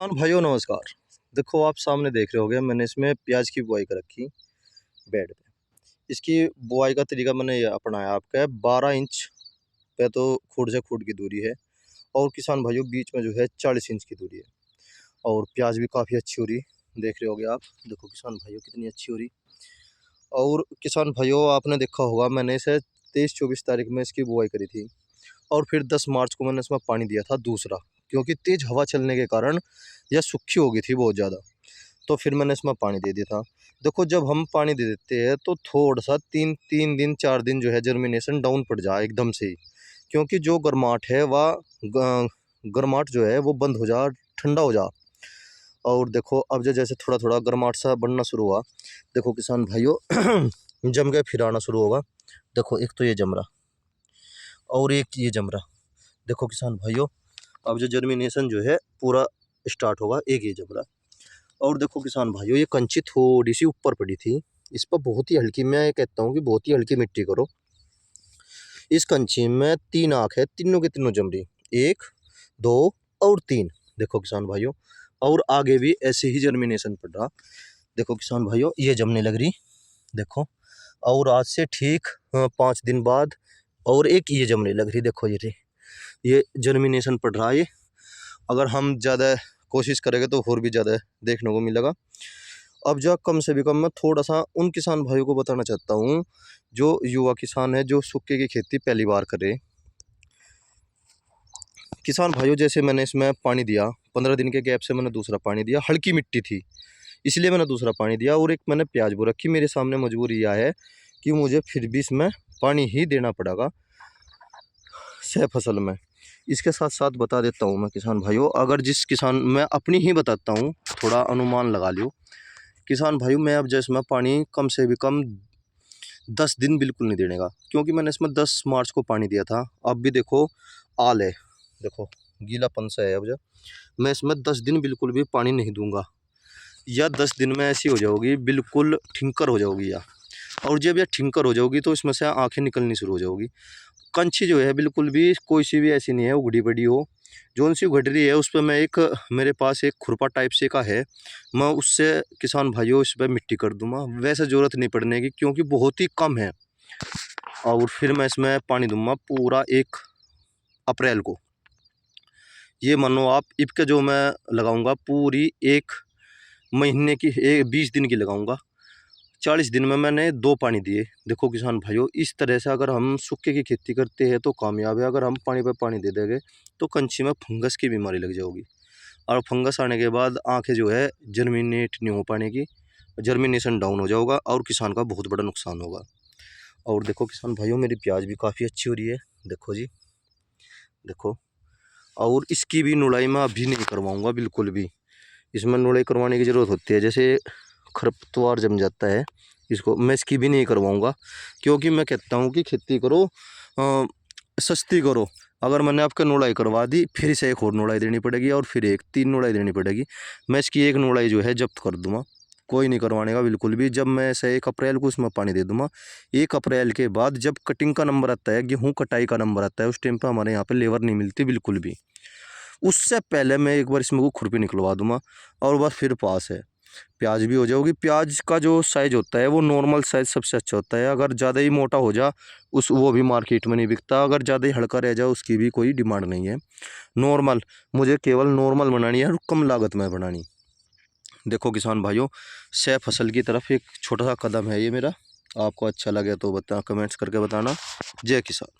किसान भाइयों नमस्कार। देखो आप सामने देख रहे होगे मैंने इसमें प्याज की बुआई कर रखी बेड पे। इसकी बुआई का तरीका मैंने ये अपनाया आपका 12 इंच पे तो खूंट से खूंट की दूरी है। और किसान भाइयों बीच में जो है 40 इंच की दूरी है। और प्याज भी काफ़ी अच्छी हो रही देख रहे होगे आप। देखो किसान भाइयों कितनी अच्छी हो रही। और किसान भाइयों आपने देखा होगा मैंने इसे 23-24 तारीख में इसकी बुआई करी थी। और फिर 10 मार्च को मैंने इसमें पानी दिया था दूसरा, क्योंकि तेज हवा चलने के कारण यह सूखी हो गई थी बहुत ज़्यादा। तो फिर मैंने इसमें पानी दे दिया था। देखो जब हम पानी दे देते हैं तो थोड़ा सा 3 दिन 4 दिन जो है जर्मिनेशन डाउन पड़ जाए एकदम से ही, क्योंकि जो गर्माहट है वह गर्माहट जो है वो बंद हो जा, ठंडा हो जा। और देखो अब जो जैसे थोड़ा थोड़ा गर्माहट सा बढ़ना शुरू हुआ, देखो किसान भाइयों जम के फिर आना शुरू होगा। देखो एक तो ये जम रहा और एक ये जम रहा। देखो किसान भाइयों अब जो जर्मिनेशन जो है पूरा स्टार्ट होगा, एक ये जम रहा। और देखो किसान भाइयों ये कंची थोड़ी सी ऊपर पड़ी थी, इस पर बहुत ही हल्की, मैं ये कहता हूँ कि बहुत ही हल्की मिट्टी करो। इस कंची में 3 आँख है, तीनों के तीनों जम रही, 1 2 और 3। देखो किसान भाइयों और आगे भी ऐसे ही जर्मिनेशन पड़ रहा। देखो किसान भाइयों ये जमने लग रही। देखो और आज से ठीक 5 दिन बाद और एक ये जमने लग रही। देखो ये जर्मिनेशन पड़ रहा है। ये अगर हम ज़्यादा कोशिश करेंगे तो और भी ज़्यादा देखने को मिलेगा। अब जो कम से भी कम मैं थोड़ा सा उन किसान भाइयों को बताना चाहता हूँ जो युवा किसान है, जो सूखे की खेती पहली बार करे। किसान भाइयों जैसे मैंने इसमें पानी दिया, 15 दिन के गैप से मैंने दूसरा पानी दिया, हल्की मिट्टी थी इसलिए मैंने दूसरा पानी दिया। और एक मैंने प्याज बो रखी, मेरे सामने मजबूरी यह है कि मुझे फिर भी इसमें पानी ही देना पड़ेगा सह फसल में। इसके साथ साथ बता देता हूँ मैं किसान भाइयों, अगर जिस किसान मैं अपनी ही बताता हूँ, थोड़ा अनुमान लगा लियो किसान भाइयों। मैं अब जैसे मैं पानी कम से भी कम 10 दिन बिल्कुल नहीं देने का, क्योंकि मैंने इसमें 10 मार्च को पानी दिया था। अब भी देखो आल है, देखो गीलापन सा है। अब जब मैं इसमें 10 दिन बिल्कुल भी पानी नहीं दूंगा, या 10 दिन में ऐसी हो जाओगी बिल्कुल ठिंकर हो जाओगी या। और जब यह ठिंकर हो जाओगी तो इसमें से आँखें निकलनी शुरू हो जाओगी। कंची जो है बिल्कुल भी कोई सी भी ऐसी नहीं है उगड़ी पड़ी हो। जोन सी उगड़ रही है उस पर मैं एक, मेरे पास एक खुरपा टाइप से का है, मैं उससे किसान भाइयों इस पर मिट्टी कर दूंगा। वैसे ज़रूरत नहीं पड़ने की, क्योंकि बहुत ही कम है। और फिर मैं इसमें पानी दूंगा पूरा 1 अप्रैल को। ये मानो आप इबके जो मैं लगाऊंगा पूरी 1 महीने की 20 दिन की लगाऊंगा। 40 दिन में मैंने 2 पानी दिए। देखो किसान भाइयों इस तरह से अगर हम सूखे की खेती करते हैं तो कामयाब है। अगर हम पानी पर पानी दे देंगे तो कंची में फंगस की बीमारी लग जाएगी, और फंगस आने के बाद आँखें जो है जर्मिनेट नहीं हो पाने की, जर्मिनेशन डाउन हो जाएगा और किसान का बहुत बड़ा नुकसान होगा। और देखो किसान भाइयों मेरी प्याज भी काफ़ी अच्छी हो रही है। देखो जी देखो। और इसकी भी नुड़ाई मैं अभी नहीं करवाऊँगा बिल्कुल भी। इसमें नुड़ाई करवाने की ज़रूरत होती है, जैसे खरपतवार जम जाता है, इसको मैं इसकी भी नहीं करवाऊँगा। क्योंकि मैं कहता हूँ कि खेती करो सस्ती करो। अगर मैंने आपके नुड़ाई करवा दी फिर इसे एक और नुड़ाई देनी पड़ेगी, और फिर 3 नुड़ाई देनी पड़ेगी। मैं इसकी 1 नुड़ाई जो है जब्त कर दूँगा, कोई नहीं करवाने का बिल्कुल भी। जब मैं ऐसे 1 अप्रैल को उसमें पानी दे दूँगा, 1 अप्रैल के बाद जब कटिंग का नंबर आता है, गेहूँ कटाई का नंबर आता है, उस टाइम पर हमारे यहाँ पर लेबर नहीं मिलती बिल्कुल भी। उससे पहले मैं एक बार इसमें को खुरपी निकलवा दूंगा और बस फिर पास है। प्याज भी हो जाएगी। प्याज का जो साइज़ होता है वो नॉर्मल साइज़ सबसे अच्छा होता है। अगर ज़्यादा ही मोटा हो जा वो भी मार्केट में नहीं बिकता। अगर ज़्यादा ही हल्का रह जाए उसकी भी कोई डिमांड नहीं है। नॉर्मल, मुझे केवल नॉर्मल बनानी है और कम लागत में बनानी। देखो किसान भाइयों सह फसल की तरफ एक छोटा सा कदम है ये मेरा। आपको अच्छा लगे तो बता, कमेंट्स करके बताना। जय किसान।